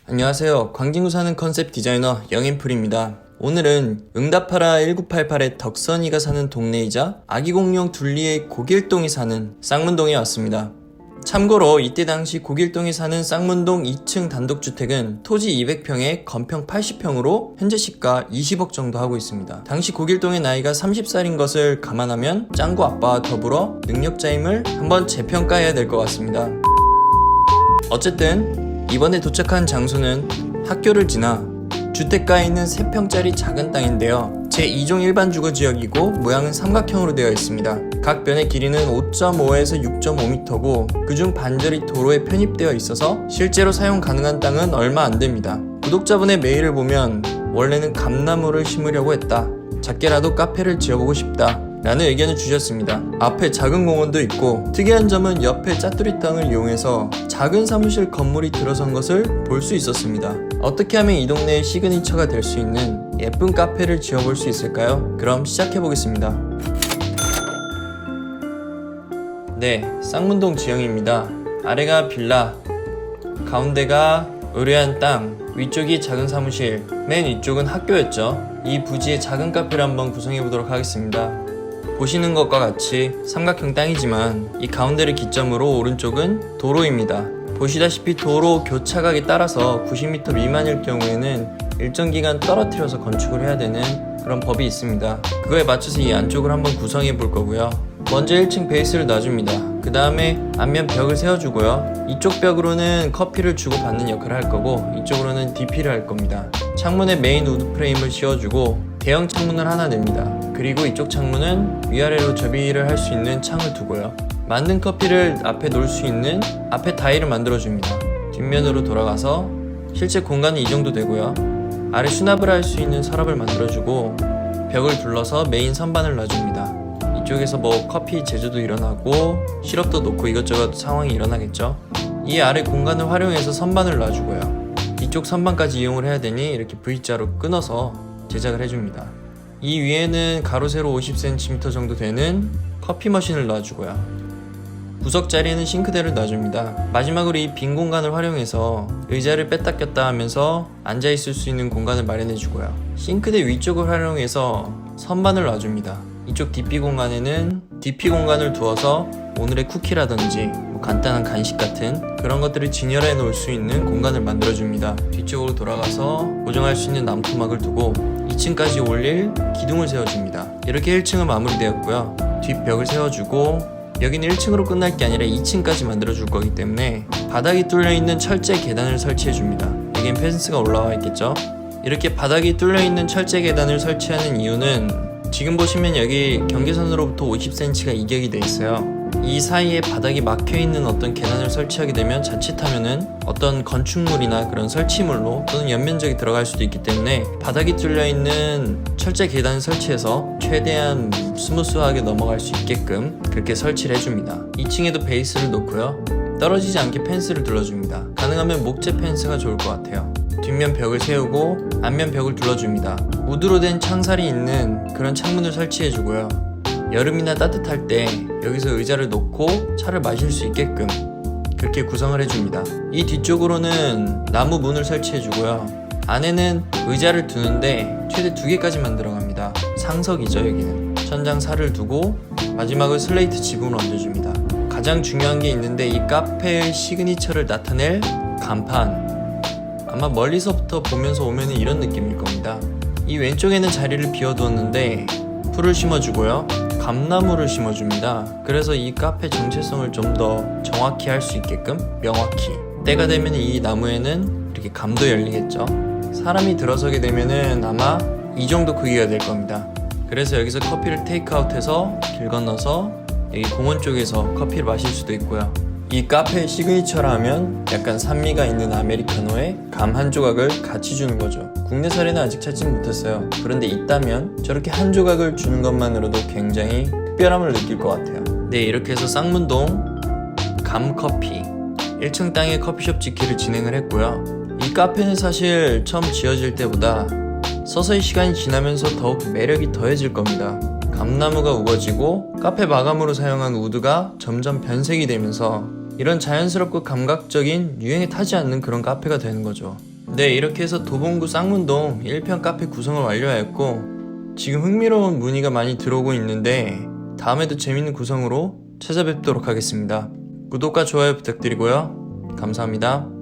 안녕하세요. 광진구 사는 컨셉 디자이너 영인풀입니다. 오늘은 응답하라 1988의 덕선이가 사는 동네이자 아기공룡 둘리의 고길동이 사는 쌍문동에 왔습니다. 참고로 이때 당시 고길동이 사는 쌍문동 2층 단독주택은 토지 200평에 건평 80평으로 현재 시가 20억 정도 하고 있습니다. 당시 고길동의 나이가 30살인 것을 감안하면 짱구 아빠와 더불어 능력자임을 한번 재평가해야 될 것 같습니다. 어쨌든 이번에 도착한 장소는 학교를 지나 주택가에 있는 3평짜리 작은 땅인데요. 제2종 일반 주거지역이고 모양은 삼각형으로 되어 있습니다. 각 변의 길이는 5.5에서 6.5m고 그중 반절이 도로에 편입되어 있어서 실제로 사용 가능한 땅은 얼마 안 됩니다. 구독자분의 메일을 보면 원래는 감나무를 심으려고 했다. 작게라도 카페를 지어보고 싶다. 라는 의견을 주셨습니다. 앞에 작은 공원도 있고 특이한 점은 옆에 짜투리 땅을 이용해서 작은 사무실 건물이 들어선 것을 볼 수 있었습니다. 어떻게 하면 이 동네의 시그니처가 될 수 있는 예쁜 카페를 지어볼 수 있을까요? 그럼 시작해보겠습니다. 네, 쌍문동 지형입니다. 아래가 빌라, 가운데가 의뢰한 땅, 위쪽이 작은 사무실, 맨 위쪽은 학교였죠. 이 부지의 작은 카페를 한번 구성해보도록 하겠습니다. 보시는 것과 같이 삼각형 땅이지만 이 가운데를 기점으로 오른쪽은 도로입니다. 보시다시피 도로 교차각에 따라서 90m 미만일 경우에는 일정 기간 떨어뜨려서 건축을 해야 되는 그런 법이 있습니다. 그거에 맞춰서 이 안쪽을 한번 구성해 볼 거고요. 먼저 1층 베이스를 놔줍니다. 그 다음에 앞면 벽을 세워주고요. 이쪽 벽으로는 커피를 주고 받는 역할을 할 거고 이쪽으로는 DP를 할 겁니다. 창문에 메인 우드 프레임을 씌워주고 대형 창문을 하나 냅니다. 그리고 이쪽 창문은 위아래로 접이를 할 수 있는 창을 두고요. 만든 커피를 앞에 놓을 수 있는 앞에 다이를 만들어줍니다. 뒷면으로 돌아가서 실제 공간은 이 정도 되고요. 아래 수납을 할 수 있는 서랍을 만들어주고 벽을 둘러서 메인 선반을 놔줍니다. 이쪽에서 뭐 커피 제조도 일어나고 시럽도 놓고 이것저것 상황이 일어나겠죠. 이 아래 공간을 활용해서 선반을 놔주고요. 이쪽 선반까지 이용을 해야 되니 이렇게 V자로 끊어서 제작을 해줍니다. 이 위에는 가로 세로 50cm 정도 되는 커피 머신을 놔주고요. 구석 자리에는 싱크대를 놔줍니다. 마지막으로 이 빈 공간을 활용해서 의자를 뺐다 꼈다 하면서 앉아있을 수 있는 공간을 마련해주고요. 싱크대 위쪽을 활용해서 선반을 놔줍니다. 이쪽 DP 공간에는 DP 공간을 두어서 오늘의 쿠키라든지 뭐 간단한 간식 같은 그런 것들을 진열해 놓을 수 있는 공간을 만들어줍니다. 뒤쪽으로 돌아가서 고정할 수 있는 남토막을 두고 2층까지 올릴 기둥을 세워줍니다. 이렇게 1층은 마무리되었고요. 뒷벽을 세워주고 여기는 1층으로 끝날 게 아니라 2층까지 만들어줄 거기 때문에 바닥이 뚫려있는 철제 계단을 설치해줍니다. 여기엔 펜스가 올라와 있겠죠. 이렇게 바닥이 뚫려있는 철제 계단을 설치하는 이유는 지금 보시면 여기 경계선으로부터 50cm가 이격이 돼 있어요. 이 사이에 바닥이 막혀있는 어떤 계단을 설치하게 되면 자칫하면은 어떤 건축물이나 그런 설치물로 또는 연면적이 들어갈 수도 있기 때문에 바닥이 뚫려있는 철제 계단을 설치해서 최대한 스무스하게 넘어갈 수 있게끔 그렇게 설치를 해줍니다. 2층에도 베이스를 놓고요. 떨어지지 않게 펜스를 둘러줍니다. 가능하면 목재 펜스가 좋을 것 같아요. 뒷면 벽을 세우고 앞면 벽을 둘러줍니다. 우드로 된 창살이 있는 그런 창문을 설치해주고요. 여름이나 따뜻할 때 여기서 의자를 놓고 차를 마실 수 있게끔 그렇게 구성을 해줍니다. 이 뒤쪽으로는 나무 문을 설치해주고요. 안에는 의자를 두는데 최대 2개까지만 들어갑니다. 상석이죠. 여기는 천장 살을 두고 마지막을 슬레이트 지붕을 얹어줍니다. 가장 중요한 게 있는데 이 카페의 시그니처를 나타낼 간판, 아마 멀리서부터 보면서 오면 이런 느낌일 겁니다. 이 왼쪽에는 자리를 비워두었는데 풀을 심어주고요. 감나무를 심어줍니다. 그래서 이 카페 정체성을 좀 더 정확히 할 수 있게끔 명확히 때가 되면 이 나무에는 이렇게 감도 열리겠죠. 사람이 들어서게 되면은 아마 이 정도 크기가 될 겁니다. 그래서 여기서 커피를 테이크아웃해서 길 건너서 여기 공원 쪽에서 커피를 마실 수도 있고요. 이 카페의 시그니처라 하면 약간 산미가 있는 아메리카노에 감 한 조각을 같이 주는 거죠. 국내 사례는 아직 찾진 못했어요. 그런데 있다면 저렇게 한 조각을 주는 것만으로도 굉장히 특별함을 느낄 것 같아요. 네, 이렇게 해서 쌍문동 감커피 1층 땅에 커피숍 짓기를 진행을 했고요. 이 카페는 사실 처음 지어질 때보다 서서히 시간이 지나면서 더욱 매력이 더해질 겁니다. 감나무가 우거지고 카페 마감으로 사용한 우드가 점점 변색이 되면서 이런 자연스럽고 감각적인 유행에 타지 않는 그런 카페가 되는 거죠. 네, 이렇게 해서 도봉구 쌍문동 1편 카페 구성을 완료하였고 지금 흥미로운 문의가 많이 들어오고 있는데 다음에도 재밌는 구성으로 찾아뵙도록 하겠습니다. 구독과 좋아요 부탁드리고요. 감사합니다.